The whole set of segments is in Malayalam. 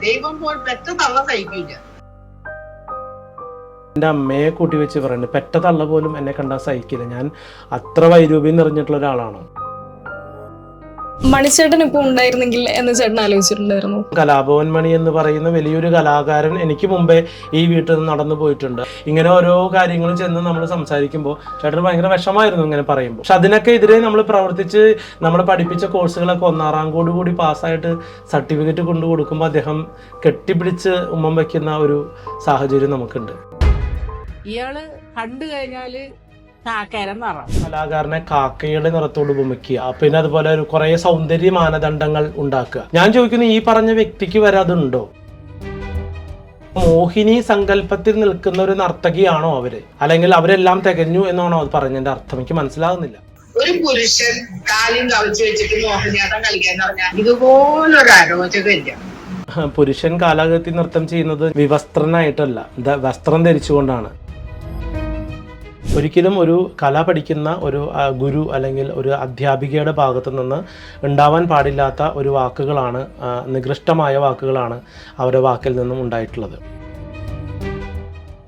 ദൈവം പോൽ പെറ്റ തള്ള സഹിക്കില്ല. എൻ്റെ അമ്മയെ കൂട്ടി വെച്ച് പറയുന്നത് പെറ്റ തള്ള പോലും എന്നെ കണ്ടാൽ സഹിക്കില്ല. ഞാൻ അത്ര വൈരൂപ്യം നിറഞ്ഞിട്ടുള്ള ഒരാളാണ്. മണിച്ചേട്ടൻ ഇപ്പൊ ഉണ്ടായിരുന്നെങ്കിൽ എന്ന് ചേട്ടൻ ആലോചിച്ചിട്ടുണ്ടായിരുന്നു? കലാഭവൻ മണി എന്ന് പറയുന്ന വലിയൊരു കലാകാരൻ എനിക്ക് മുമ്പേ ഈ വീട്ടിൽ നിന്ന് നടന്നു പോയിട്ടുണ്ട്. ഇങ്ങനെ ഓരോ കാര്യങ്ങളും ചെന്ന് നമ്മൾ സംസാരിക്കുമ്പോൾ ചേട്ടന് ഭയങ്കര വിഷമായിരുന്നു ഇങ്ങനെ പറയുമ്പോൾ. പക്ഷെ അതിനൊക്കെ എതിരെ നമ്മൾ പ്രവർത്തിച്ച് നമ്മൾ പഠിപ്പിച്ച കോഴ്സുകളൊക്കെ 1ാം കൂടി പാസ്സായിട്ട് സർട്ടിഫിക്കറ്റ് കൊണ്ടു കൊടുക്കുമ്പോൾ അദ്ദേഹം കെട്ടിപ്പിടിച്ച് ഉമ്മം വയ്ക്കുന്ന ഒരു സാഹചര്യം നമുക്കുണ്ട്. ഇയാള് കണ്ടു കഴിഞ്ഞാല് കലാകാരനെ കാക്കയുടെ നിറത്തോട് ഉപമിക്കുക, പിന്നെ അതുപോലെ ഒരു കുറെ സൗന്ദര്യ മാനദണ്ഡങ്ങൾ ഉണ്ടാക്കുക. ഞാൻ ചോദിക്കുന്നു, ഈ പറഞ്ഞ വ്യക്തിക്ക് വരെ അതുണ്ടോ? മോഹിനി സങ്കല്പത്തിൽ നിൽക്കുന്ന ഒരു നർത്തകിയാണോ അവര്, അല്ലെങ്കിൽ അവരെല്ലാം തികഞ്ഞു എന്നാണോ അത് പറഞ്ഞതിന്റെ അർത്ഥം? എനിക്ക് മനസ്സിലാകുന്നില്ല. ഒരു പുരുഷൻ കാലും കവിച്ചു വെച്ചിട്ട് മോഹിനിയാട്ടം കളിക്കാന്ന് പറഞ്ഞാൽ ഇതുപോലൊരു അരോചകമില്ല. പുരുഷൻ കാലാകത്തി നൃത്തം ചെയ്യുന്നത് വിവസ്ത്രനായിട്ടല്ല, വസ്ത്രം ധരിച്ചുകൊണ്ടാണ്. ഒരിക്കലും ഒരു കല പഠിക്കുന്ന ഒരു ഗുരു അല്ലെങ്കിൽ ഒരു അധ്യാപികയുടെ ഭാഗത്തു നിന്ന് ഉണ്ടാവാൻ പാടില്ലാത്ത ഒരു വാക്കുകളാണ്, നികൃഷ്ടമായ വാക്കുകളാണ് അവരുടെ വാക്കിൽ നിന്നും ഉണ്ടായിട്ടുള്ളത്.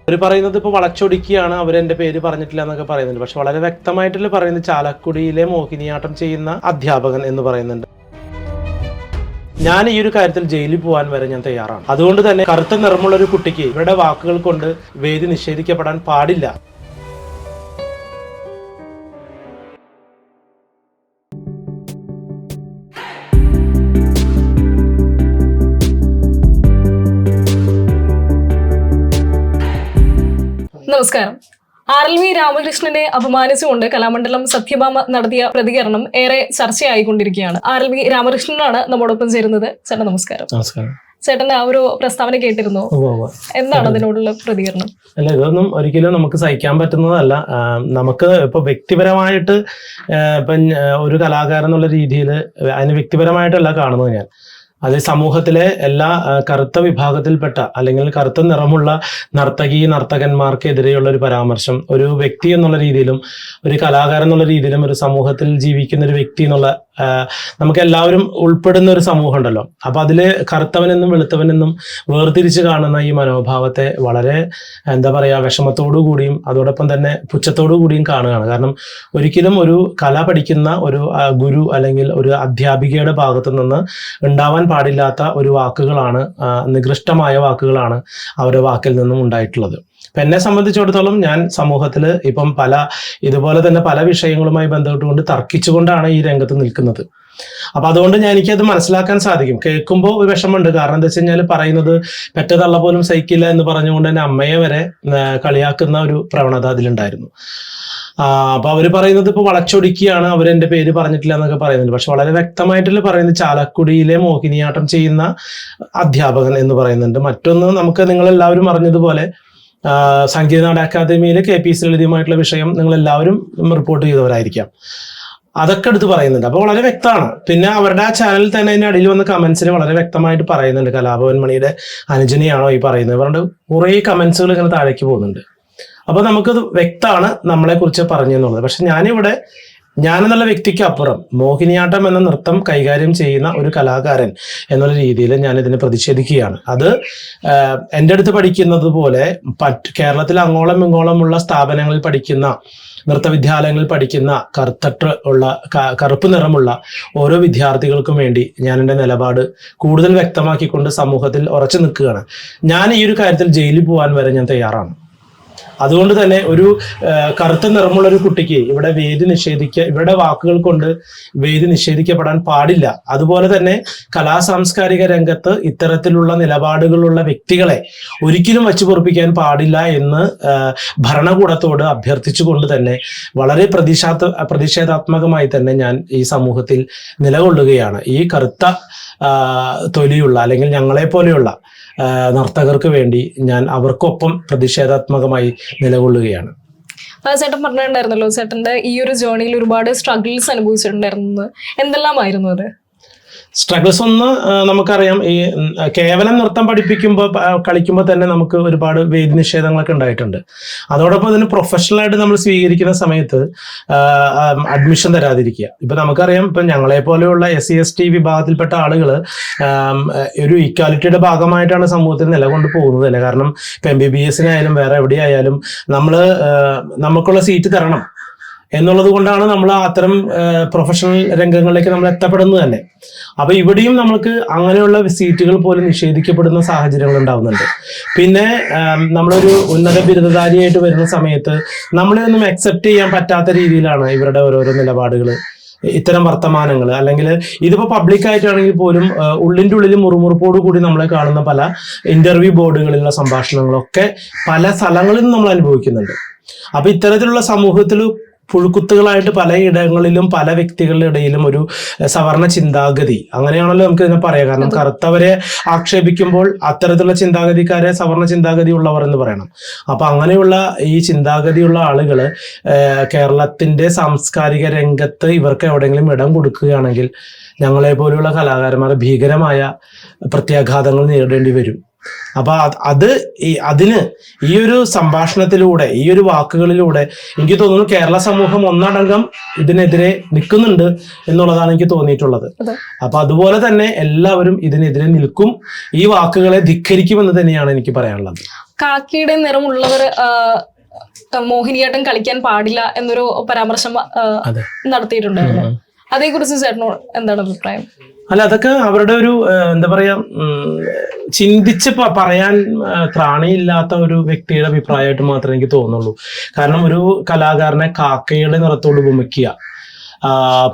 അവർ പറയുന്നത് ഇപ്പോൾ വളച്ചൊടിക്കുകയാണ്, അവരെൻ്റെ പേര് പറഞ്ഞിട്ടില്ല എന്നൊക്കെ പറയുന്നുണ്ട്. പക്ഷെ വളരെ വ്യക്തമായിട്ടുള്ള പറയുന്നത് ചാലക്കുടിയിലെ മോഹിനിയാട്ടം ചെയ്യുന്ന അധ്യാപകൻ എന്ന് പറയുന്നുണ്ട്. ഞാൻ ഈ ഒരു കാര്യത്തിൽ ജയിലിൽ പോകാൻ വരെ ഞാൻ തയ്യാറാണ്. അതുകൊണ്ട് തന്നെ കറുത്ത നിറമുള്ള ഒരു കുട്ടിക്ക് ഇവരുടെ വാക്കുകൾ കൊണ്ട് വേദി നിഷേധിക്കപ്പെടാൻ പാടില്ല. നമസ്കാരം. RLV രാമകൃഷ്ണനെ അപമാനിച്ചുകൊണ്ട് കലാമണ്ഡലം സത്യഭാമ നടത്തിയ പ്രതികരണം ഏറെ ചർച്ചയായിക്കൊണ്ടിരിക്കുകയാണ്. RLV രാമകൃഷ്ണനാണ് നമ്മോടൊപ്പം ചേരുന്നത്. ചേട്ടൻ നമസ്കാരം. നമസ്കാരം. ചേട്ടന്റെ ആ ഒരു പ്രസ്താവന കേട്ടിരുന്നു, എന്താണ് അതിനോടുള്ള പ്രതികരണം? അല്ല, ഇതൊന്നും ഒരിക്കലും നമുക്ക് സഹിക്കാൻ പറ്റുന്നതല്ല. നമുക്ക് ഇപ്പൊ വ്യക്തിപരമായിട്ട് ഇപ്പം ഒരു കലാകാരൻ എന്നുള്ള രീതിയിൽ അതിന് വ്യക്തിപരമായിട്ടല്ല കാണുന്നത് ഞാൻ. അത് സമൂഹത്തിലെ എല്ലാ കറുത്ത വിഭാഗത്തിൽപ്പെട്ട അല്ലെങ്കിൽ കറുത്ത നിറമുള്ള നർത്തകന്മാർക്കെതിരെയുള്ള ഒരു പരാമർശം, ഒരു വ്യക്തി എന്നുള്ള രീതിയിലും ഒരു കലാകാരൻ എന്നുള്ള രീതിയിലും ഒരു സമൂഹത്തിൽ ജീവിക്കുന്ന ഒരു വ്യക്തി എന്നുള്ള നമുക്ക് എല്ലാവരും ഉൾപ്പെടുന്ന ഒരു സമൂഹം ഉണ്ടല്ലോ. അപ്പൊ അതില് കറുത്തവനെന്നും വെളുത്തവനെന്നും വേർതിരിച്ച് കാണുന്ന ഈ മനോഭാവത്തെ വളരെ എന്താ പറയാ വിഷമത്തോടു കൂടിയും അതോടൊപ്പം തന്നെ പുച്ഛത്തോടു കൂടിയും കാണുകയാണ്. കാരണം ഒരിക്കലും ഒരു കല പഠിക്കുന്ന ഒരു ഗുരു അല്ലെങ്കിൽ ഒരു അധ്യാപികയുടെ ഭാഗത്തു നിന്ന് ഉണ്ടാവാൻ പാടില്ലാത്ത ഒരു വാക്കുകളാണ്, നികൃഷ്ടമായ വാക്കുകളാണ് അവരുടെ വാക്കിൽ നിന്നും ഉണ്ടായിട്ടുള്ളത്. അപ്പൊ എന്നെ സംബന്ധിച്ചിടത്തോളം ഞാൻ സമൂഹത്തിൽ ഇപ്പം ഇതുപോലെ തന്നെ പല വിഷയങ്ങളുമായി ബന്ധപ്പെട്ടുകൊണ്ട് തർക്കിച്ചുകൊണ്ടാണ് ഈ രംഗത്ത് നിൽക്കുന്നത്. അപ്പൊ അതുകൊണ്ട് എനിക്കത് മനസ്സിലാക്കാൻ സാധിക്കും. കേൾക്കുമ്പോൾ ഒരു വിഷമമുണ്ട്. കാരണം എന്താ വെച്ച് കഴിഞ്ഞാൽ പറയുന്നത് പെറ്റതള്ള പോലും സഹിക്കില്ല എന്ന് പറഞ്ഞുകൊണ്ട് തന്നെ അമ്മയെ വരെ കളിയാക്കുന്ന ഒരു പ്രവണത അതിലുണ്ടായിരുന്നു. അപ്പൊ അവര് പറയുന്നത് ഇപ്പൊ വളച്ചൊടിക്കുകയാണ്, അവരെന്റെ പേര് പറഞ്ഞിട്ടില്ല എന്നൊക്കെ പറയുന്നുണ്ട്. പക്ഷെ വളരെ വ്യക്തമായിട്ടുള്ള പറയുന്നത് ചാലക്കുടിയിലെ മോഹിനിയാട്ടം ചെയ്യുന്ന അധ്യാപകൻ എന്ന് പറയുന്നുണ്ട്. മറ്റൊന്ന്, നമുക്ക് നിങ്ങളെല്ലാവരും അറിഞ്ഞതുപോലെ സംഗീത നാടക അക്കാദമിയിലെ KPSC ലളിതമായിട്ടുള്ള വിഷയം നിങ്ങൾ എല്ലാവരും റിപ്പോർട്ട് ചെയ്തവരായിരിക്കാം. അതൊക്കെ എടുത്ത് പറയുന്നുണ്ട്. അപ്പൊ വളരെ വ്യക്തമാണ്. പിന്നെ അവരുടെ ആ ചാനലിൽ തന്നെ അതിന്റെ അടിയിൽ വന്ന കമന്റ്സിൽ വളരെ വ്യക്തമായിട്ട് പറയുന്നുണ്ട്, കലാഭവൻ മണിയുടെ അനുജനെയാണോ ഈ പറയുന്നത് പറഞ്ഞിട്ട് കുറേ കമന്റ്സുകൾ ഇങ്ങനെ താഴേക്ക് പോകുന്നുണ്ട്. അപ്പൊ നമുക്കത് വ്യക്തമാണ് നമ്മളെ കുറിച്ച് പറഞ്ഞു എന്നുള്ളത്. പക്ഷെ ഞാനെന്നുള്ള വ്യക്തിക്ക് അപ്പുറം മോഹിനിയാട്ടം എന്ന നൃത്തം കൈകാര്യം ചെയ്യുന്ന ഒരു കലാകാരൻ എന്നുള്ള രീതിയിൽ ഞാൻ ഇതിനെ പ്രതിഷേധിക്കുകയാണ്. അത് എൻ്റെ അടുത്ത് പഠിക്കുന്നത് പോലെ കേരളത്തിൽ അങ്ങോളം ഇങ്ങോളമുള്ള സ്ഥാപനങ്ങളിൽ പഠിക്കുന്ന നൃത്തവിദ്യാലയങ്ങളിൽ പഠിക്കുന്ന കറുപ്പ് നിറമുള്ള ഓരോ വിദ്യാർത്ഥികൾക്കും വേണ്ടി ഞാൻ എൻ്റെ നിലപാട് കൂടുതൽ വ്യക്തമാക്കിക്കൊണ്ട് സമൂഹത്തിൽ ഉറച്ചു നിൽക്കുകയാണ്. ഞാൻ ഈ ഒരു കാര്യത്തിൽ ജയിലിൽ പോകാൻ വരെ ഞാൻ തയ്യാറാണ്. അതുകൊണ്ട് തന്നെ ഒരു കറുത്ത നിറമുള്ള ഒരു കുട്ടിക്ക് ഇവരുടെ വാക്കുകൾ കൊണ്ട് വേദി നിഷേധിക്കപ്പെടാൻ പാടില്ല. അതുപോലെ തന്നെ സാംസ്കാരിക രംഗത്ത് ഇത്തരത്തിലുള്ള നിലപാടുകളുള്ള വ്യക്തികളെ ഒരിക്കലും വച്ചു പൊറുപ്പിക്കാൻ പാടില്ല എന്ന് ഭരണകൂടത്തോട് അഭ്യർത്ഥിച്ചുകൊണ്ട് തന്നെ വളരെ പ്രതിഷേധാത്മകമായി തന്നെ ഞാൻ ഈ സമൂഹത്തിൽ നിലകൊള്ളുകയാണ്. ഈ കറുത്ത തൊലിയുള്ള അല്ലെങ്കിൽ ഞങ്ങളെ പോലെയുള്ള നർത്തകർക്ക് വേണ്ടി ഞാൻ അവർക്കൊപ്പം പ്രതിഷേധാത്മകമായി നിലകൊള്ളുകയാണ്. ചേട്ടൻ പറഞ്ഞിട്ടുണ്ടായിരുന്നല്ലോ, ചേട്ടന്റെ ഈ ഒരു ജേർണിയിൽ ഒരുപാട് സ്ട്രഗിൾസ് അനുഭവിച്ചിട്ടുണ്ടായിരുന്നു. എന്തെല്ലാമായിരുന്നു അത്? സ്ട്രഗിൾസ് ഒന്ന് നമുക്കറിയാം. ഈ കേവലം നൃത്തം കളിക്കുമ്പോൾ തന്നെ നമുക്ക് ഒരുപാട് വേദി നിഷേധങ്ങളൊക്കെ ഉണ്ടായിട്ടുണ്ട്. അതോടൊപ്പം അതിന് പ്രൊഫഷണലായിട്ട് നമ്മൾ സ്വീകരിക്കുന്ന സമയത്ത് അഡ്മിഷൻ തരാതിരിക്കുക. ഇപ്പൊ നമുക്കറിയാം, ഇപ്പൊ ഞങ്ങളെ പോലെയുള്ള SC/ST വിഭാഗത്തിൽപ്പെട്ട ആളുകൾ ഒരു ഇക്വാലിറ്റിയുടെ ഭാഗമായിട്ടാണ് സമൂഹത്തിൽ നിലകൊണ്ട് പോകുന്നത് തന്നെ. കാരണം ഇപ്പൊ MBBS-നായാലും വേറെ എവിടെയായാലും നമുക്കുള്ള സീറ്റ് തരണം എന്നുള്ളത് കൊണ്ടാണ് നമ്മൾ അത്തരം പ്രൊഫഷണൽ രംഗങ്ങളിലേക്ക് നമ്മൾ എത്തപ്പെടുന്നത് തന്നെ. അപ്പൊ ഇവിടെയും നമുക്ക് അങ്ങനെയുള്ള സീറ്റുകൾ പോലും നിഷേധിക്കപ്പെടുന്ന സാഹചര്യങ്ങൾ ഉണ്ടാവുന്നുണ്ട്. പിന്നെ നമ്മളൊരു ഉന്നത ബിരുദധാരിയായിട്ട് വരുന്ന സമയത്ത് നമ്മളെ ഒന്നും അക്സെപ്റ്റ് ചെയ്യാൻ പറ്റാത്ത രീതിയിലാണ് ഇവരുടെ ഓരോരോ നിലപാടുകൾ, ഇത്തരം വർത്തമാനങ്ങൾ. അല്ലെങ്കിൽ ഇതിപ്പോ പബ്ലിക്കായിട്ടാണെങ്കിൽ പോലും ഉള്ളിൻ്റെ ഉള്ളിൽ മുറുമുറുപ്പോട് കൂടി നമ്മളെ കാണുന്ന പല ഇന്റർവ്യൂ ബോർഡുകളിലുള്ള സംഭാഷണങ്ങളൊക്കെ പല സ്ഥലങ്ങളിൽ നിന്ന് നമ്മൾ അനുഭവിക്കുന്നുണ്ട്. അപ്പൊ ഇത്തരത്തിലുള്ള സമൂഹത്തിൽ പുഴുക്കുത്തുകളായിട്ട് പലയിടങ്ങളിലും പല വ്യക്തികളുടെ ഇടയിലും ഒരു സവർണ ചിന്താഗതി, അങ്ങനെയാണല്ലോ നമുക്ക് ഇതിനെ പറയാം. കാരണം കറുത്തവരെ ആക്ഷേപിക്കുമ്പോൾ അത്തരത്തിലുള്ള ചിന്താഗതിക്കാരെ സവർണ ചിന്താഗതി ഉള്ളവർ എന്ന് പറയണം. അപ്പൊ അങ്ങനെയുള്ള ഈ ചിന്താഗതിയുള്ള ആളുകൾ കേരളത്തിന്റെ സാംസ്കാരിക രംഗത്ത് ഇവർക്ക് എവിടെയെങ്കിലും ഇടം കൊടുക്കുകയാണെങ്കിൽ ഞങ്ങളെ പോലെയുള്ള കലാകാരന്മാർ ഭീകരമായ പ്രത്യാഘാതങ്ങൾ നേരിടേണ്ടി വരും. അപ്പൊ അതിന് ഈ ഒരു സംഭാഷണത്തിലൂടെ, ഈ ഒരു വാക്കുകളിലൂടെ എനിക്ക് തോന്നുന്നു കേരള സമൂഹം ഒന്നടങ്കം ഇതിനെതിരെ നിൽക്കുന്നുണ്ട് എന്നുള്ളതാണ് എനിക്ക് തോന്നിയിട്ടുള്ളത്. അപ്പൊ അതുപോലെ തന്നെ എല്ലാവരും ഇതിനെതിരെ നിൽക്കും, ഈ വാക്കുകളെ ധിക്കരിക്കുമെന്ന് തന്നെയാണ് എനിക്ക് പറയാനുള്ളത്. കാക്കിയുടെ നിറമുള്ളവർ മോഹിനിയാട്ടം കളിക്കാൻ പാടില്ല എന്നൊരു പരാമർശം നടത്തിയിട്ടുണ്ടായിരുന്നു. അതേക്കുറിച്ച് ചേട്ടനോട് എന്താണ് അഭിപ്രായം? അല്ല, അതൊക്കെ അവരുടെ ഒരു എന്താ പറയാ, ചിന്തിച്ച് പറയാൻ ത്രാണിയില്ലാത്ത ഒരു വ്യക്തിയുടെ അഭിപ്രായമായിട്ട് മാത്രമേ എനിക്ക് തോന്നുള്ളൂ. കാരണം ഒരു കലാകാരനെ കാക്കയുടെ നിറത്തോട് ഉപമിക്കുക,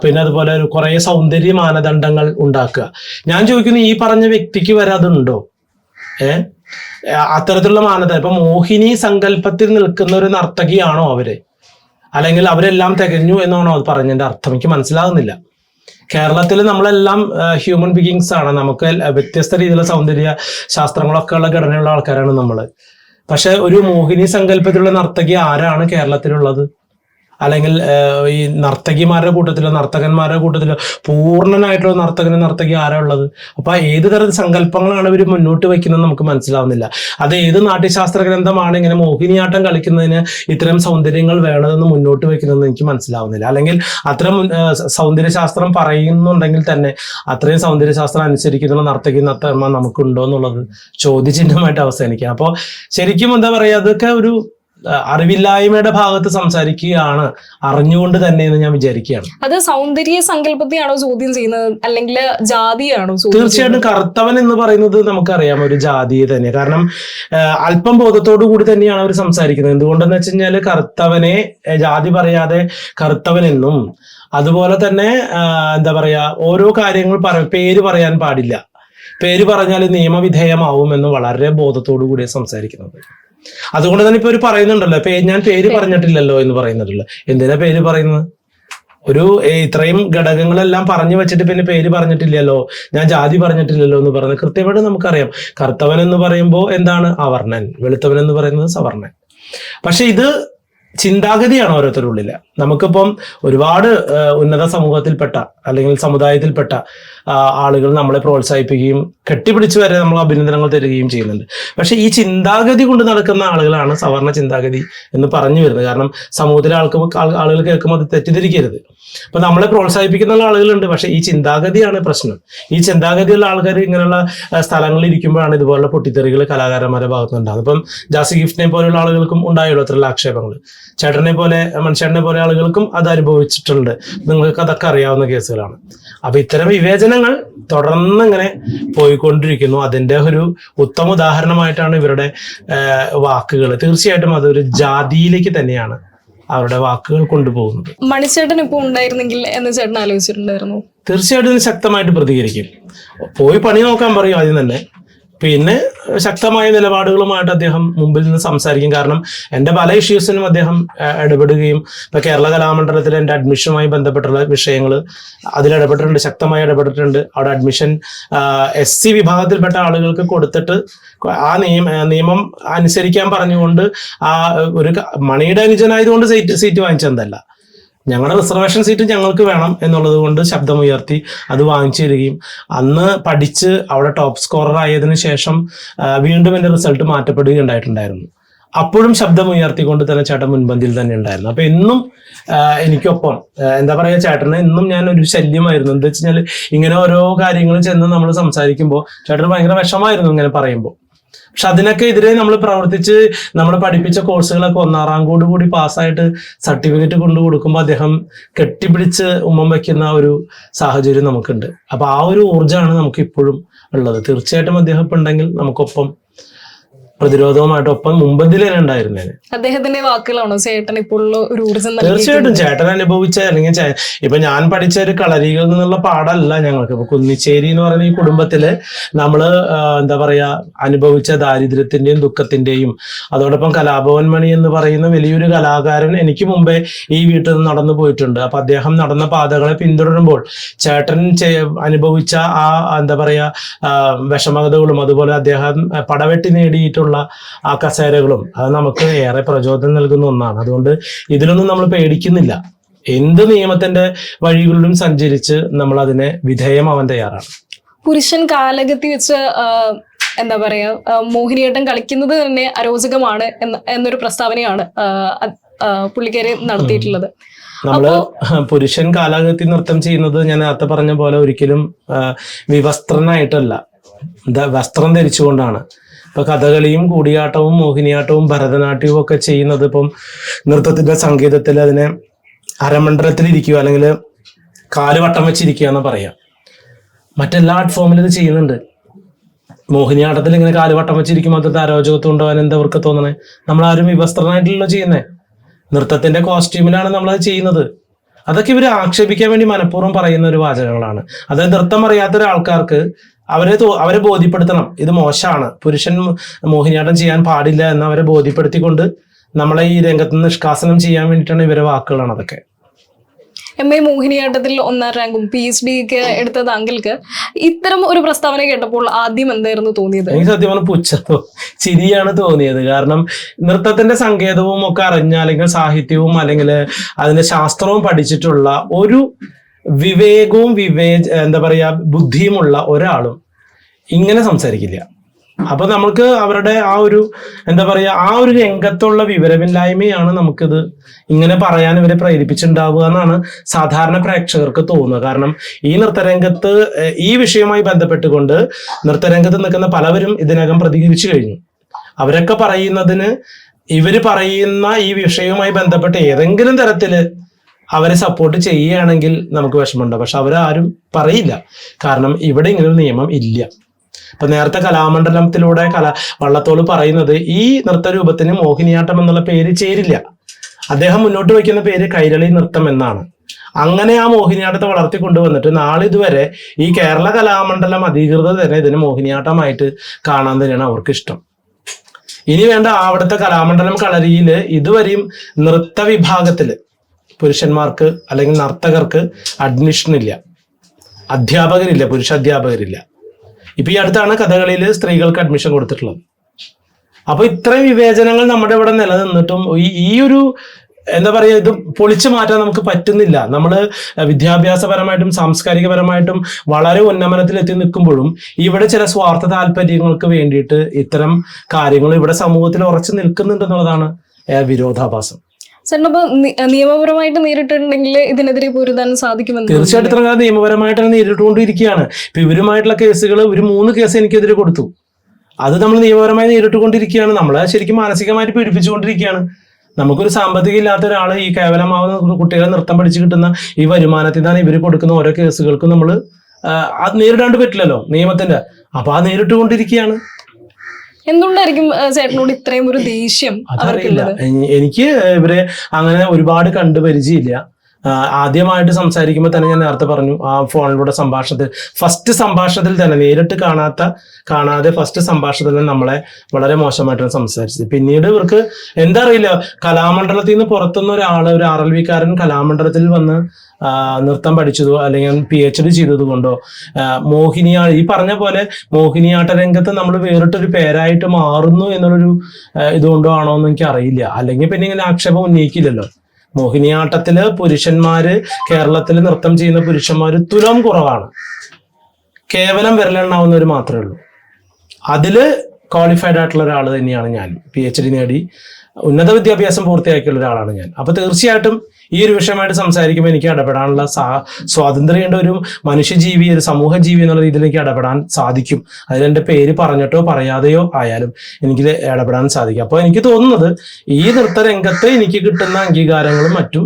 പിന്നെ അതുപോലെ ഒരു കുറെ സൗന്ദര്യ മാനദണ്ഡങ്ങൾ ഉണ്ടാക്കുക. ഞാൻ ചോദിക്കുന്നു, ഈ പറഞ്ഞ വ്യക്തിക്ക് വരെ അതുണ്ടോ? അത്തരത്തിലുള്ള മാനദണ്ഡം ഇപ്പൊ മോഹിനി സങ്കല്പത്തിൽ നിൽക്കുന്ന ഒരു നർത്തകിയാണോ അവര്? അല്ലെങ്കിൽ അവരെല്ലാം തികഞ്ഞു എന്നാണോ അത് പറഞ്ഞതിന്റെ അർത്ഥം? എനിക്ക് മനസ്സിലാകുന്നില്ല. കേരളത്തിൽ നമ്മളെല്ലാം ഹ്യൂമൻ ബീയിങ്സ് ആണ്. നമുക്ക് വ്യത്യസ്ത രീതിയിലുള്ള സൗന്ദര്യ ശാസ്ത്രങ്ങളൊക്കെ ഉള്ള ഘടനയുള്ള ആൾക്കാരാണ് നമ്മൾ. പക്ഷെ ഒരു മോഹിനി സങ്കല്പത്തിലുള്ള നർത്തകി ആരാണ് കേരളത്തിലുള്ളത്? അല്ലെങ്കിൽ ഈ നർത്തകിമാരുടെ കൂട്ടത്തിലോ നർത്തകന്മാരുടെ കൂട്ടത്തിലോ പൂർണ്ണനായിട്ടുള്ള നർത്തകി ആരാ ഉള്ളത്? അപ്പൊ ഏത് തരം സങ്കല്പങ്ങളാണ് ഇവർ മുന്നോട്ട് വയ്ക്കുന്നത് നമുക്ക് മനസ്സിലാവുന്നില്ല. അത് ഏത് നാട്യശാസ്ത്ര ഗ്രന്ഥമാണ് ഇങ്ങനെ മോഹിനിയാട്ടം കളിക്കുന്നതിന് ഇത്തരം സൗന്ദര്യങ്ങൾ വേണമെന്ന് മുന്നോട്ട് വയ്ക്കുന്നതെന്ന് എനിക്ക് മനസ്സിലാവുന്നില്ല. അല്ലെങ്കിൽ അത്തരം സൗന്ദര്യശാസ്ത്രം പറയുന്നുണ്ടെങ്കിൽ തന്നെ അത്രയും സൗന്ദര്യശാസ്ത്രം അനുസരിക്കുന്ന നർത്തകന്മാർ നമുക്കുണ്ടോ എന്നുള്ളത് ചോദ്യചിഹ്നമായിട്ട് അവസാനിക്കുക. അപ്പോൾ ശരിക്കും എന്താ പറയുക, അതൊക്കെ ഒരു അറിവില്ലായ്മയുടെ ഭാഗത്ത് സംസാരിക്കുകയാണ്, അറിഞ്ഞുകൊണ്ട് തന്നെ എന്ന് ഞാൻ വിചാരിക്കുകയാണ്. അത് സൗന്ദര്യ സങ്കല്പത്തെയാണോ ചോദ്യം ചെയ്യുന്നത്, അല്ലെങ്കിൽ ജാതിയാണോ? തീർച്ചയായിട്ടും കറുത്തവൻ എന്ന് പറയുന്നത് നമുക്കറിയാം ഒരു ജാതിയെ തന്നെ. കാരണം അല്പം ബോധത്തോടു കൂടി തന്നെയാണ് അവർ സംസാരിക്കുന്നത്. എന്തുകൊണ്ടെന്ന് വെച്ച് കഴിഞ്ഞാല് കറുത്തവനെ ജാതി പറയാതെ കറുത്തവനെന്നും, അതുപോലെ തന്നെ എന്താ പറയാ, ഓരോ കാര്യങ്ങൾ പേര് പറയാൻ പാടില്ല, പേര് പറഞ്ഞാൽ നിയമവിധേയമാവും എന്ന് വളരെ ബോധത്തോടു കൂടിയാണ് സംസാരിക്കുന്നത്. അതുകൊണ്ട് തന്നെ ഇപ്പൊ ഒരു പറയുന്നുണ്ടല്ലോ, ഞാൻ പേര് പറഞ്ഞിട്ടില്ലല്ലോ എന്ന് പറയുന്നുണ്ടല്ലോ. എന്തിനാ പേര് പറയുന്നത്? ഒരു ഇത്രയും ഘടകങ്ങളെല്ലാം പറഞ്ഞു വെച്ചിട്ട് പിന്നെ പേര് പറഞ്ഞിട്ടില്ലല്ലോ, ഞാൻ ജാതി പറഞ്ഞിട്ടില്ലല്ലോ എന്ന് പറയുന്നത് കൃത്യമായിട്ട് നമുക്കറിയാം. കറുത്തവൻ എന്ന് പറയുമ്പോൾ എന്താണ്? അവർണൻ. വെളുത്തവൻ എന്ന് പറയുന്നത് സവർണൻ. പക്ഷെ ഇത് ചിന്താഗതിയാണ് ഓരോരുത്തരുടെ ഉള്ളിൽ. നമുക്കിപ്പം ഒരുപാട് ഉന്നത സമൂഹത്തിൽപ്പെട്ട അല്ലെങ്കിൽ സമുദായത്തിൽപ്പെട്ട ആളുകൾ നമ്മളെ പ്രോത്സാഹിപ്പിക്കുകയും കെട്ടിപ്പിടിച്ച് വരെ നമ്മൾ അഭിനന്ദനങ്ങൾ തരികയും ചെയ്യുന്നുണ്ട്. പക്ഷെ ഈ ചിന്താഗതി കൊണ്ട് നടക്കുന്ന ആളുകളാണ് സവർണ ചിന്താഗതി എന്ന് പറഞ്ഞു വരുന്നത്. കാരണം സമൂഹത്തിലെ ആളുകൾ കേൾക്കുമ്പോൾ അത് തെറ്റിദ്ധരിക്കരുത്. അപ്പൊ നമ്മളെ പ്രോത്സാഹിപ്പിക്കുന്ന ആളുകളുണ്ട്, പക്ഷെ ഈ ചിന്താഗതിയാണ് പ്രശ്നം. ഈ ചിന്താഗതിയുള്ള ആൾക്കാർ ഇങ്ങനെയുള്ള സ്ഥലങ്ങളിൽ ഇരിക്കുമ്പോഴാണ് ഇതുപോലുള്ള പൊട്ടിത്തെറികൾ കലാകാരന്മാരുടെ ഭാഗത്തുനിന്നുണ്ടാകുന്നത്. ഇപ്പം ജാസി ഗിഫ്റ്റിനെ പോലെയുള്ള ആളുകൾക്കും ഉണ്ടായുള്ളൂ അത്രയുള്ള ആക്ഷേപങ്ങൾ. മനുഷ്യനെ പോലെ ആളുകൾക്കും അത് അനുഭവിച്ചിട്ടുണ്ട്. നിങ്ങൾക്ക് അതൊക്കെ അറിയാവുന്ന കേസുകളാണ്. അപ്പൊ ഇത്തരം വിവേചനങ്ങൾ തുടർന്ന് ഇങ്ങനെ പോയിക്കൊണ്ടിരിക്കുന്നു. അതിന്റെ ഒരു ഉത്തമ ഉദാഹരണമായിട്ടാണ് ഇവരുടെ വാക്കുകൾ. തീർച്ചയായിട്ടും അതൊരു ജാതിയിലേക്ക് തന്നെയാണ് അവരുടെ വാക്കുകൾ കൊണ്ടുപോകുന്നത്. മണിച്ചേട്ടൻ ഇപ്പൊ ഉണ്ടായിരുന്നെങ്കിൽ എന്ന് ചേട്ടൻ ആലോചിച്ചിട്ടുണ്ടായിരുന്നു? തീർച്ചയായിട്ടും ശക്തമായിട്ട് പ്രതികരിക്കും. പോയി പണി നോക്കാൻ പറയും ആദ്യം തന്നെ. പിന്നെ ശക്തമായ നിലപാടുകളുമായിട്ട് അദ്ദേഹം മുമ്പിൽ നിന്ന് സംസാരിക്കും. കാരണം എൻ്റെ പല ഇഷ്യൂസിനും അദ്ദേഹം ഇടപെടുകയും ഇപ്പൊ കേരള കലാമണ്ഡലത്തിൽ എൻ്റെ അഡ്മിഷനുമായി ബന്ധപ്പെട്ടുള്ള വിഷയങ്ങൾ അതിലിടപെട്ടിട്ടുണ്ട്, ശക്തമായി ഇടപെട്ടിട്ടുണ്ട്. അവിടെ അഡ്മിഷൻ SC വിഭാഗത്തിൽപ്പെട്ട ആളുകൾക്ക് കൊടുത്തിട്ട് ആ നിയമം അനുസരിക്കാൻ പറഞ്ഞുകൊണ്ട് ആ ഒരു മണിയുടെ അനുജനായതുകൊണ്ട് സീറ്റ് വാങ്ങിച്ചതല്ല. ഞങ്ങളുടെ റിസർവേഷൻ സീറ്റ് ഞങ്ങൾക്ക് വേണം എന്നുള്ളത് കൊണ്ട് ശബ്ദമുയർത്തി അത് വാങ്ങിച്ചു തരികയും അന്ന് പഠിച്ച് അവിടെ ടോപ്പ് സ്കോറർ ആയതിനു ശേഷം വീണ്ടും എൻ്റെ റിസൾട്ട് മാറ്റപ്പെടുകയും ഉണ്ടായിട്ടുണ്ടായിരുന്നു. അപ്പോഴും ശബ്ദമുയർത്തിക്കൊണ്ട് തന്നെ ചേട്ടൻ മുൻപന്തിയിൽ തന്നെ ഉണ്ടായിരുന്നു. അപ്പൊ എന്നും എനിക്കൊപ്പം എന്താ പറയുക, ചേട്ടന് എന്നും ഞാൻ ഒരു ശല്യമായിരുന്നു. എന്താ വെച്ച് കഴിഞ്ഞാൽ ഇങ്ങനെ ഓരോ കാര്യങ്ങളും ചെന്ന് നമ്മൾ സംസാരിക്കുമ്പോൾ ചേട്ടന് ഭയങ്കര വിഷമായിരുന്നു ഇങ്ങനെ പറയുമ്പോൾ. പക്ഷെ അതിനൊക്കെ എതിരെ നമ്മൾ പ്രവർത്തിച്ച് നമ്മൾ പഠിപ്പിച്ച കോഴ്സുകളൊക്കെ 1-ാം റാങ്കോട് കൂടി പാസ്സായിട്ട് സർട്ടിഫിക്കറ്റ് കൊണ്ടു കൊടുക്കുമ്പോൾ അദ്ദേഹം കെട്ടിപ്പിടിച്ച് ഉമ്മം വയ്ക്കുന്ന ഒരു സാഹചര്യം നമുക്കുണ്ട്. അപ്പൊ ആ ഒരു ഊർജ്ജമാണ് നമുക്ക് ഇപ്പോഴും ഉള്ളത്. തീർച്ചയായിട്ടും അദ്ദേഹം ഇപ്പം ഉണ്ടെങ്കിൽ നമുക്കൊപ്പം പ്രതിരോധവുമായിട്ടൊപ്പം മുമ്പന്തിൽ തന്നെ ഉണ്ടായിരുന്നേനെ. അദ്ദേഹത്തിന്റെ വാക്കുകളാണോ ചേട്ടൻ ഇപ്പോൾ ഒരു ഊർജ്ജം? തീർച്ചയായിട്ടും ചേട്ടൻ അനുഭവിച്ച, അല്ലെങ്കിൽ ഇപ്പൊ ഞാൻ പഠിച്ച ഒരു കളരികളിൽ നിന്നുള്ള പാഠമല്ല ഞങ്ങൾക്ക്. ഇപ്പൊ കുന്നിച്ചേരി എന്ന് പറയുന്ന ഈ കുടുംബത്തില് നമ്മള് എന്താ പറയാ അനുഭവിച്ച ദാരിദ്ര്യത്തിന്റെയും ദുഃഖത്തിന്റെയും, അതോടൊപ്പം കലാഭവൻ മണി എന്ന് പറയുന്ന വലിയൊരു കലാകാരൻ എനിക്ക് മുമ്പേ ഈ വീട്ടിൽ നിന്ന് നടന്നു പോയിട്ടുണ്ട്. അപ്പൊ അദ്ദേഹം നടന്ന പാതകളെ പിന്തുടരുമ്പോൾ ചേട്ടൻ അനുഭവിച്ച ആ എന്താ പറയാ വിഷമതകളും, അതുപോലെ അദ്ദേഹം പടവെട്ടി നേടിയിട്ടുള്ള ആ കസേരകളും അത് നമുക്ക് ഏറെ പ്രചോദനം നൽകുന്ന ഒന്നാണ്. അതുകൊണ്ട് ഇതിലൊന്നും നമ്മൾ പേടിക്കുന്നില്ല. എന്ത് നിയമത്തിന്റെ വഴികളിലും സഞ്ചരിച്ച് നമ്മൾ അതിനെ വിധേയമാവാൻ തയ്യാറാണ്. പുരുഷൻ കാലകത്തി വെച്ച് എന്താ പറയാ മോഹിനിയാട്ടം കളിക്കുന്നത് തന്നെ അരോചകമാണ് എന്നൊരു പ്രസ്താവനയാണ് പുള്ളിക്കാരി നടത്തിയിട്ടുള്ളത്. നമ്മള് പുരുഷൻ കാലകത്തി നൃത്തം ചെയ്യുന്നത് ഞാൻ നേരത്തെ പറഞ്ഞ പോലെ ഒരിക്കലും വിവസ്ത്രനായിട്ടല്ല, വസ്ത്രം ധരിച്ചുകൊണ്ടാണ്. ഇപ്പൊ കഥകളിയും കൂടിയാട്ടവും മോഹിനിയാട്ടവും ഭരതനാട്യവും ഒക്കെ ചെയ്യുന്നത് ഇപ്പം നൃത്തത്തിന്റെ സംഗീതത്തിൽ അതിനെ അരമണ്ഡലത്തിൽ ഇരിക്കുക അല്ലെങ്കിൽ കാല് വട്ടം വെച്ചിരിക്കുക എന്ന് പറയാം. മറ്റെല്ലാ ആർട്ട് ഫോമിലും ഇത് ചെയ്യുന്നുണ്ട്. മോഹിനിയാട്ടത്തിൽ ഇങ്ങനെ കാല് വട്ടം വെച്ചിരിക്കുമ്പോൾ അത് അരോചകത്വം ഉണ്ടാവാൻ എന്താ അവർക്ക് തോന്നണേ? നമ്മളാരും വിവസ്ത്രനായിട്ടല്ലോ ചെയ്യുന്നേ. നൃത്തത്തിന്റെ കോസ്റ്റ്യൂമിലാണ് നമ്മളത് ചെയ്യുന്നത്. അതൊക്കെ ഇവര് ആക്ഷേപിക്കാൻ വേണ്ടി മനഃപൂർവ്വം പറയുന്ന ഒരു വാചകങ്ങളാണ്. അതായത് നൃത്തം അറിയാത്ത ഒരാൾക്കാർക്ക് അവരെ ബോധ്യപ്പെടുത്തണം ഇത് മോശമാണ്, പുരുഷൻ മോഹിനിയാട്ടം ചെയ്യാൻ പാടില്ല എന്ന് അവരെ ബോധ്യപ്പെടുത്തിക്കൊണ്ട് നമ്മളെ ഈ രംഗത്ത് നിന്ന് നിഷ്കാസനം ചെയ്യാൻ വേണ്ടിയിട്ടാണ് ഇവരെ വാക്കുകളാണ് അതൊക്കെ. MA മോഹിനിയാട്ടത്തിൽ 1-ാം റാങ്കും PhD ഒക്കെ എടുത്ത താങ്കൾക്ക് ഇത്തരം ഒരു പ്രസ്താവന കേട്ടപ്പോൾ ആദ്യം എന്തായിരുന്നു തോന്നിയത്? എനിക്ക് സത്യം പറഞ്ഞാൽ പുച്ഛത്തോ ചിരിയാണ് തോന്നിയത്. കാരണം നൃത്തത്തിന്റെ സങ്കേതവും ഒക്കെ അറിഞ്ഞ, അല്ലെങ്കിൽ സാഹിത്യവും അല്ലെങ്കിൽ അതിന്റെ ശാസ്ത്രവും പഠിച്ചിട്ടുള്ള ഒരു വിവേകവും എന്താ പറയാ ബുദ്ധിയുമുള്ള ഒരാളും ഇങ്ങനെ സംസാരിക്കില്ല. അപ്പൊ നമുക്ക് അവരുടെ ആ ഒരു എന്താ പറയാ ആ ഒരു രംഗത്തുള്ള വിവരമില്ലായ്മയാണ് നമുക്കിത് ഇങ്ങനെ പറയാൻ ഇവരെ പ്രേരിപ്പിച്ചിട്ടുണ്ടാവുക എന്നാണ് സാധാരണ പ്രേക്ഷകർക്ക് തോന്നുന്നത്. കാരണം ഈ നൃത്തരംഗത്ത് ഈ വിഷയവുമായി ബന്ധപ്പെട്ടുകൊണ്ട് നൃത്തരംഗത്ത് നിൽക്കുന്ന പലവരും ഇതിനകം പ്രതികരിച്ചു കഴിഞ്ഞു. അവരൊക്കെ പറയുന്നതിന് ഇവര് പറയുന്ന ഈ വിഷയവുമായി ബന്ധപ്പെട്ട് ഏതെങ്കിലും തരത്തില് അവരെ സപ്പോർട്ട് ചെയ്യുകയാണെങ്കിൽ നമുക്ക് വിഷമമുണ്ടാവും. പക്ഷെ അവരാരും പറയില്ല. കാരണം ഇവിടെ ഇങ്ങനൊരു നിയമം ഇല്ല. ഇപ്പൊ നേരത്തെ കലാമണ്ഡലത്തിലൂടെ വള്ളത്തോൾ പറയുന്നത് ഈ നൃത്തരൂപത്തിന് മോഹിനിയാട്ടം എന്നുള്ള പേര് ചേരില്ല. അദ്ദേഹം മുന്നോട്ട് വയ്ക്കുന്ന പേര് കൈരളി നൃത്തം എന്നാണ്. അങ്ങനെ ആ മോഹിനിയാട്ടത്തെ വളർത്തിക്കൊണ്ടുവന്നിട്ട് നാളിതുവരെ ഈ കേരള കലാമണ്ഡലം അധികൃതർ തന്നെ ഇതിന് മോഹിനിയാട്ടമായിട്ട് കാണാൻ തന്നെയാണ് അവർക്ക് ഇഷ്ടം. ഇനി വേണ്ട അവിടുത്തെ കലാമണ്ഡലം കളരിയില് ഇതുവരെയും നൃത്ത വിഭാഗത്തില് പുരുഷന്മാർക്ക് അല്ലെങ്കിൽ നർത്തകർക്ക് അഡ്മിഷൻ ഇല്ല, അധ്യാപകരില്ല, പുരുഷ അധ്യാപകരില്ല. ഇപ്പൊ ഈ അടുത്താണ് കഥകളിയിൽ സ്ത്രീകൾക്ക് അഡ്മിഷൻ കൊടുത്തിട്ടുള്ളത്. അപ്പൊ ഇത്രയും വിവേചനങ്ങൾ നമ്മുടെ ഇവിടെ നിലനിന്നിട്ടും ഈ ഒരു എന്താ പറയുക ഇത് പൊളിച്ചു മാറ്റാൻ നമുക്ക് പറ്റുന്നില്ല. നമ്മൾ വിദ്യാഭ്യാസപരമായിട്ടും സാംസ്കാരികപരമായിട്ടും വളരെ ഉന്നമനത്തിൽ എത്തി നിൽക്കുമ്പോഴും ഇവിടെ ചില സ്വാർത്ഥ താല്പര്യങ്ങൾക്ക് വേണ്ടിയിട്ട് ഇത്തരം കാര്യങ്ങൾ ഇവിടെ സമൂഹത്തിൽ ഉറച്ചു നിൽക്കുന്നുണ്ടെന്നുള്ളതാണ് വിരോധാഭാസം. ചേട്ടനപ്പോ നിയമപരമായിട്ട് നേരിട്ടിട്ടുണ്ടെങ്കിൽ ഇതിനെതിരെ പോരുതാൻ സാധിക്കുമെന്ന് തീർച്ചയായിട്ടും ഇത്ര നിയമപരമായിട്ട് നേരിട്ടുകൊണ്ടിരിക്കുകയാണ്. ഇപ്പൊ ഇവരുമായിട്ടുള്ള കേസുകൾ ഒരു 3 കേസ് എനിക്കെതിരെ കൊടുത്തു. അത് നമ്മൾ നിയമപരമായി നേരിട്ടുകൊണ്ടിരിക്കുകയാണ്. നമ്മളെ ശരിക്കും മാനസികമായിട്ട് പീഡിപ്പിച്ചുകൊണ്ടിരിക്കുകയാണ്. നമുക്കൊരു സാമ്പത്തികം ഇല്ലാത്ത ഒരാൾ ഈ കേവലമാവുന്ന കുട്ടികളെ നൃത്തം പഠിച്ചു കിട്ടുന്ന ഈ വരുമാനത്തിൽ നിന്നാണ് ഇവർ കൊടുക്കുന്ന ഓരോ കേസുകൾക്കും നമ്മൾ അത് നേരിടാണ്ട് പറ്റില്ലല്ലോ നിയമത്തിന്റെ. അപ്പൊ ആ നേരിട്ടുകൊണ്ടിരിക്കുകയാണ്. എന്തുകൊണ്ടായിരിക്കും ചേട്ടനോട് ഇത്രയും ഒരു ദേഷ്യം? അതറിയില്ല. എനിക്ക് ഇവരെ അങ്ങനെ ഒരുപാട് കണ്ടു പരിചയമില്ല. ആദ്യമായിട്ട് സംസാരിക്കുമ്പോൾ തന്നെ ഞാൻ നേരത്തെ പറഞ്ഞു ആ ഫോണിലൂടെ ഫസ്റ്റ് സംഭാഷണത്തിൽ തന്നെ നേരിട്ട് കാണാതെ ഫസ്റ്റ് സംഭാഷണത്തിൽ തന്നെ നമ്മളെ വളരെ മോശമായിട്ടാണ് സംസാരിച്ചത്. പിന്നീട് ഇവർക്ക് എന്താ അറിയില്ല, കലാമണ്ഡലത്തിൽ നിന്ന് പുറത്തുനിന്ന് ഒരു RLV-കാരൻ കലാമണ്ഡലത്തിൽ വന്ന് നൃത്തം പഠിച്ചതോ അല്ലെങ്കിൽ PhD ചെയ്തത് കൊണ്ടോ ഈ പറഞ്ഞ പോലെ മോഹിനിയാട്ട രംഗത്ത് നമ്മൾ വേറിട്ടൊരു പേരായിട്ട് മാറുന്നു എന്നുള്ളൊരു ഇതുകൊണ്ടോ ആണോ എന്ന് എനിക്ക് അറിയില്ല. അല്ലെങ്കിൽ പിന്നെ ഇങ്ങനെ ആക്ഷേപം ഉന്നയിക്കില്ലല്ലോ. മോഹിനിയാട്ടത്തില് പുരുഷന്മാര്, കേരളത്തിൽ നൃത്തം ചെയ്യുന്ന പുരുഷന്മാര് തുലം കുറവാണ്. കേവലം വിരലെണ്ണാവുന്നവർ മാത്രമേ ഉള്ളൂ. അതില് ക്വാളിഫൈഡ് ആയിട്ടുള്ള ഒരാൾ തന്നെയാണ് ഞാൻ. PhD നേടി ഉന്നത വിദ്യാഭ്യാസം പൂർത്തിയാക്കിയുള്ള ഒരാളാണ് ഞാൻ. അപ്പൊ തീർച്ചയായിട്ടും ഈ ഒരു വിഷയമായിട്ട് സംസാരിക്കുമ്പോൾ എനിക്ക് ഇടപെടാനുള്ള സ്വാതന്ത്ര്യമുണ്ട്. ഒരു മനുഷ്യജീവി, ഒരു സമൂഹ ജീവി എന്നുള്ള രീതിയിൽ എനിക്ക് ഇടപെടാൻ സാധിക്കും. അതിലെന്റെ പേര് പറഞ്ഞിട്ടോ പറയാതെയോ ആയാലും എനിക്ക് ഇടപെടാൻ സാധിക്കും. അപ്പൊ എനിക്ക് തോന്നുന്നത് ഈ നൃത്തരംഗത്ത് എനിക്ക് കിട്ടുന്ന അംഗീകാരങ്ങളും മറ്റും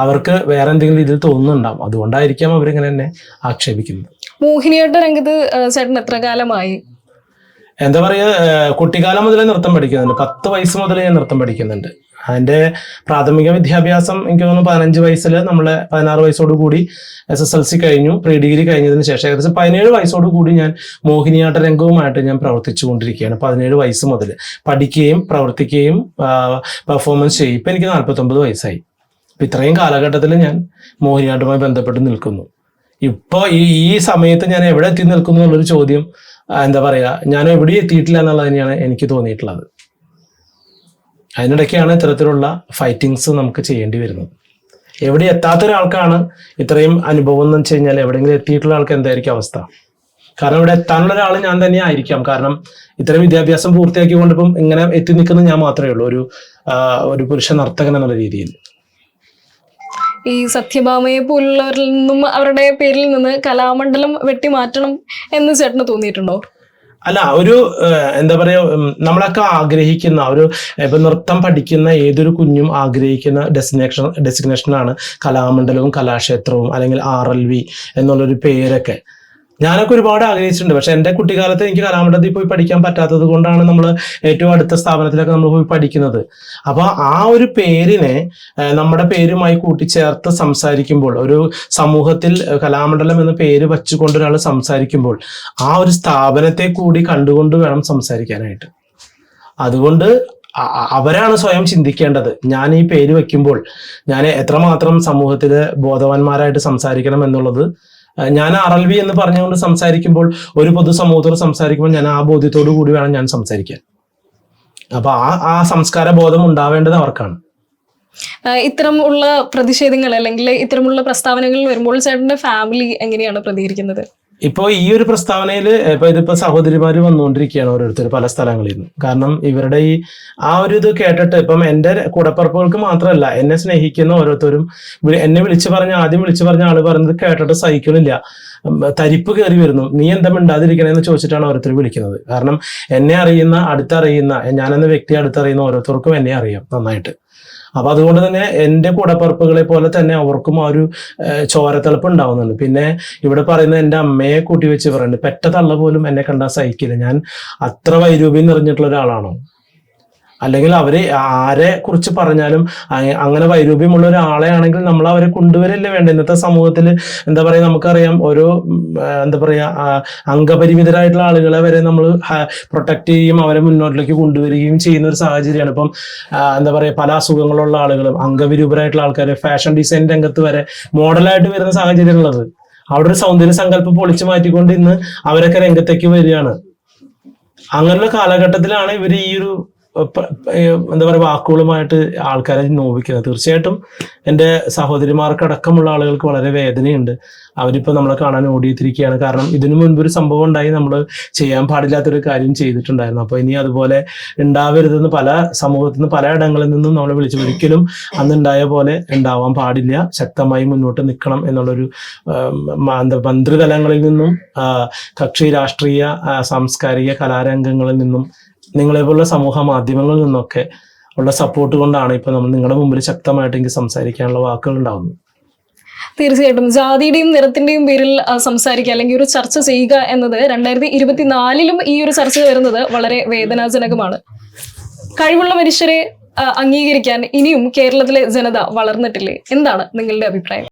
അവർക്ക് വേറെ എന്തെങ്കിലും രീതിയിൽ തോന്നുന്നുണ്ടാവും. അതുകൊണ്ടായിരിക്കാം അവരിങ്ങനെ എന്നെ ആക്ഷേപിക്കുന്നത്. മോഹിനിയാട്ട രംഗത്ത് ചേട്ടൻ എത്ര കാലമായി? എന്താ പറയുക, കുട്ടിക്കാലം മുതലേ നൃത്തം പഠിക്കുന്നുണ്ട്. 10 വയസ്സ് മുതലേ ഞാൻ നൃത്തം പഠിക്കുന്നുണ്ട്. അതിന്റെ പ്രാഥമിക വിദ്യാഭ്യാസം എനിക്ക് തോന്നുന്നു 15 വയസ്സിൽ, നമ്മളെ 16 വയസ്സോട് കൂടി SSLC കഴിഞ്ഞു. പ്രീ ഡിഗ്രി കഴിഞ്ഞതിന് ശേഷം ഏകദേശം 17 വയസ്സോട് കൂടി ഞാൻ മോഹിനിയാട്ട രംഗവുമായിട്ട് ഞാൻ പ്രവർത്തിച്ചു കൊണ്ടിരിക്കുകയാണ്. 17 വയസ്സ് മുതൽ പഠിക്കുകയും പ്രവർത്തിക്കുകയും പെർഫോമൻസ് ചെയ്യും. ഇപ്പൊ എനിക്ക് 49 വയസ്സായി. അപ്പൊ ഇത്രയും കാലഘട്ടത്തിൽ ഞാൻ മോഹിനിയാട്ടവുമായി ബന്ധപ്പെട്ട് നിൽക്കുന്നു. ഇപ്പൊ ഈ സമയത്ത് ഞാൻ എവിടെ എത്തി നിൽക്കുന്നു എന്നുള്ളൊരു ചോദ്യം, എന്താ പറയാ, ഞാൻ എവിടെ എത്തിയിട്ടില്ല എന്നുള്ളത് തന്നെയാണ് എനിക്ക് തോന്നിയിട്ടുള്ളത്. അതിനിടയ്ക്കാണ് ഇത്തരത്തിലുള്ള ഫൈറ്റിങ്സ് നമുക്ക് ചെയ്യേണ്ടി വരുന്നത്. എവിടെ എത്താത്ത ഒരാൾക്കാണ് ഇത്രയും അനുഭവം എന്ന് വെച്ച് കഴിഞ്ഞാൽ എവിടെയെങ്കിലും എത്തിയിട്ടുള്ള ആൾക്ക് എന്തായിരിക്കും അവസ്ഥ? കാരണം ഇവിടെ എത്താനുള്ള ഒരാൾ ഞാൻ തന്നെ ആയിരിക്കാം. കാരണം ഇത്രയും വിദ്യാഭ്യാസം പൂർത്തിയാക്കിക്കൊണ്ടിപ്പം ഇങ്ങനെ എത്തി നിൽക്കുന്നത് ഞാൻ മാത്രമേ ഉള്ളൂ, ഒരു പുരുഷ നർത്തകൻ എന്നുള്ള രീതിയിൽ. ഈ സത്യഭാമയെ പോലുള്ളവരിൽ നിന്നും അവരുടെ പേരിൽ നിന്ന് കലാമണ്ഡലം വെട്ടിമാറ്റണം എന്ന് ചേട്ടന് തോന്നിയിട്ടുണ്ടോ? അല്ല, ഒരു എന്താ പറയാ, നമ്മളൊക്കെ ആഗ്രഹിക്കുന്ന ഇപ്പൊ നൃത്തം പഠിക്കുന്ന ഏതൊരു കുഞ്ഞും ആഗ്രഹിക്കുന്ന ഡെസിഗ്നേഷനാണ് കലാമണ്ഡലവും കലാക്ഷേത്രവും അല്ലെങ്കിൽ RLV എന്നുള്ളൊരു പേരൊക്കെ. ഞാനൊക്കെ ഒരുപാട് ആഗ്രഹിച്ചിട്ടുണ്ട്. പക്ഷെ എൻ്റെ കുട്ടിക്കാലത്ത് എനിക്ക് കലാമണ്ഡലത്തിൽ പോയി പഠിക്കാൻ പറ്റാത്തത് കൊണ്ടാണ് നമ്മൾ ഏറ്റവും അടുത്ത സ്ഥാപനത്തിലൊക്കെ നമ്മൾ പോയി പഠിക്കുന്നത്. അപ്പൊ ആ ഒരു പേരിനെ നമ്മുടെ പേരുമായി കൂട്ടിച്ചേർത്ത് സംസാരിക്കുമ്പോൾ, ഒരു സമൂഹത്തിൽ കലാമണ്ഡലം എന്ന പേര് വച്ചുകൊണ്ട് ഒരാൾ സംസാരിക്കുമ്പോൾ ആ ഒരു സ്ഥാപനത്തെ കൂടി കണ്ടുകൊണ്ട് വേണം സംസാരിക്കാനായിട്ട്. അതുകൊണ്ട് അവരാണ് സ്വയം ചിന്തിക്കേണ്ടത്. ഞാൻ ഈ പേര് വെക്കുമ്പോൾ ഞാൻ എത്രമാത്രം സമൂഹത്തിൽ ബോധവാന്മാരായിട്ട് സംസാരിക്കണം എന്നുള്ളത്. ഞാൻ RLV എന്ന് പറഞ്ഞുകൊണ്ട് സംസാരിക്കുമ്പോൾ, ഒരു പൊതുസമൂഹത്തോട് സംസാരിക്കുമ്പോൾ ഞാൻ ആ ബോധ്യത്തോടു കൂടി വേണം ഞാൻ സംസാരിക്കാൻ. അപ്പൊ ആ സംസ്കാര ബോധം ഉണ്ടാവേണ്ടത് അവർക്കാണ്. ഇത്തരമുള്ള പ്രതിഷേധങ്ങൾ അല്ലെങ്കിൽ ഇത്തരമുള്ള പ്രസ്താവനകൾ വരുമ്പോൾ ചേട്ടന്റെ ഫാമിലി എങ്ങനെയാണ് പ്രതികരിക്കുന്നത്? ഇപ്പോൾ ഈ ഒരു പ്രസ്താവനയിൽ ഇതിപ്പോ സഹോദരിമാര് വന്നുകൊണ്ടിരിക്കുകയാണ് ഓരോരുത്തർ പല സ്ഥലങ്ങളിൽ നിന്ന്. കാരണം ഇവരുടെ ആ ഒരു ഇത് കേട്ടിട്ട് ഇപ്പം എൻ്റെ കൂടപ്പറപ്പുകൾക്ക് മാത്രമല്ല, എന്നെ സ്നേഹിക്കുന്ന ഓരോരുത്തരും എന്നെ ആദ്യം വിളിച്ചു പറഞ്ഞ ആള് പറയുന്നത് കേട്ടിട്ട് സഹിക്കണില്ല, തരിപ്പ് കയറി വരുന്നു, നീ എന്താ മിണ്ടാതിരിക്കണേന്ന് ചോദിച്ചിട്ടാണ് ഓരോരുത്തർ വിളിക്കുന്നത്. കാരണം എന്നെ അറിയുന്ന, ഞാനെന്ന വ്യക്തി അടുത്തറിയുന്ന ഓരോരുത്തർക്കും എന്നെ അറിയാം നന്നായിട്ട്. അപ്പൊ അതുകൊണ്ട് തന്നെ എൻ്റെ കൂടപ്പറപ്പുകളെ പോലെ തന്നെ അവർക്കും ആ ഒരു ചോരത്തിളപ്പ് ഉണ്ടാവുന്നുണ്ട്. പിന്നെ ഇവിടെ പറയുന്ന എൻ്റെ അമ്മയെ കൂട്ടി വെച്ച് പറയുന്നുണ്ട്, പെറ്റ തള്ള പോലും എന്നെ കണ്ടാൽ സഹിക്കില്ല. ഞാൻ അത്ര വൈരൂപ്യം നിറഞ്ഞിട്ടുള്ള ഒരാളാണോ? അല്ലെങ്കിൽ അവര് ആരെ കുറിച്ച് പറഞ്ഞാലും അങ്ങനെ വൈരൂപ്യമുള്ള ഒരാളെ ആണെങ്കിൽ നമ്മൾ അവരെ കൊണ്ടുവരല്ലേ വേണ്ട. ഇന്നത്തെ സമൂഹത്തിൽ എന്താ പറയാ, നമുക്കറിയാം ഓരോ എന്താ പറയാ അംഗപരിമിതരായിട്ടുള്ള ആളുകളെ വരെ നമ്മൾ പ്രൊട്ടക്ട് ചെയ്യുകയും അവരെ മുന്നോട്ടിലേക്ക് കൊണ്ടുവരികയും ചെയ്യുന്ന ഒരു സാഹചര്യമാണ്. ഇപ്പം എന്താ പറയാ, പല അസുഖങ്ങളുള്ള ആളുകളും അംഗവിരൂപരായിട്ടുള്ള ആൾക്കാരെ ഫാഷൻ ഡിസൈൻ രംഗത്ത് വരെ മോഡലായിട്ട് വരുന്ന സാഹചര്യമുള്ളത്. അവിടെ ഒരു സൗന്ദര്യ സങ്കല്പം പൊളിച്ചു മാറ്റിക്കൊണ്ട് ഇന്ന് അവരൊക്കെ രംഗത്തേക്ക് വരികയാണ്. അങ്ങനെയുള്ള കാലഘട്ടത്തിലാണ് ഇവർ ഈ ഒരു എന്താ പറയുക വാക്കുകളുമായിട്ട് ആൾക്കാരെ നോവിക്കുന്നത്. തീർച്ചയായിട്ടും എൻ്റെ സഹോദരിമാർക്കടക്കമുള്ള ആളുകൾക്ക് വളരെ വേദനയുണ്ട്. അവരിപ്പോൾ നമ്മളെ കാണാൻ ഓടിയെത്തിരിക്കുകയാണ്. കാരണം ഇതിനു മുൻപ് ഒരു സംഭവം ഉണ്ടായി, നമ്മൾ ചെയ്യാൻ പാടില്ലാത്തൊരു കാര്യം ചെയ്തിട്ടുണ്ടായിരുന്നു. അപ്പോൾ ഇനി അതുപോലെ ഉണ്ടാവരുതെന്ന് പല സമൂഹത്തിൽ നിന്ന് പല ഇടങ്ങളിൽ നിന്നും നമ്മളെ വിളിച്ചു. ഒരിക്കലും അന്നുണ്ടായ പോലെ ഉണ്ടാവാൻ പാടില്ല, ശക്തമായി മുന്നോട്ട് നിൽക്കണം എന്നുള്ളൊരു മന്ത്രിതലങ്ങളിൽ നിന്നും കക്ഷി രാഷ്ട്രീയ സാംസ്കാരിക കലാരംഗങ്ങളിൽ നിന്നും നിങ്ങളെപ്പോലുള്ള സമൂഹ മാധ്യമങ്ങളിൽ നിന്നൊക്കെ ഉള്ള സപ്പോർട്ട് കൊണ്ടാണ് ഇപ്പൊ നമ്മൾ നിങ്ങളുടെ മുമ്പിൽ ശക്തമായിട്ട് എനിക്ക് സംസാരിക്കാനുള്ള വാക്കുകൾ ഉണ്ടാവുന്നത്. തീർച്ചയായിട്ടും ജാതിയുടെയും നിറത്തിന്റെയും പേരിൽ സംസാരിക്കുക അല്ലെങ്കിൽ ഒരു ചർച്ച ചെയ്യുക എന്നത് 2024 ഈ ഒരു ചർച്ച വരുന്നത് വളരെ വേദനാജനകമാണ്. കഴിവുള്ള മനുഷ്യരെ അംഗീകരിക്കാൻ ഇനിയും കേരളത്തിലെ ജനത വളർന്നിട്ടില്ലേ? എന്താണ് നിങ്ങളുടെ അഭിപ്രായം?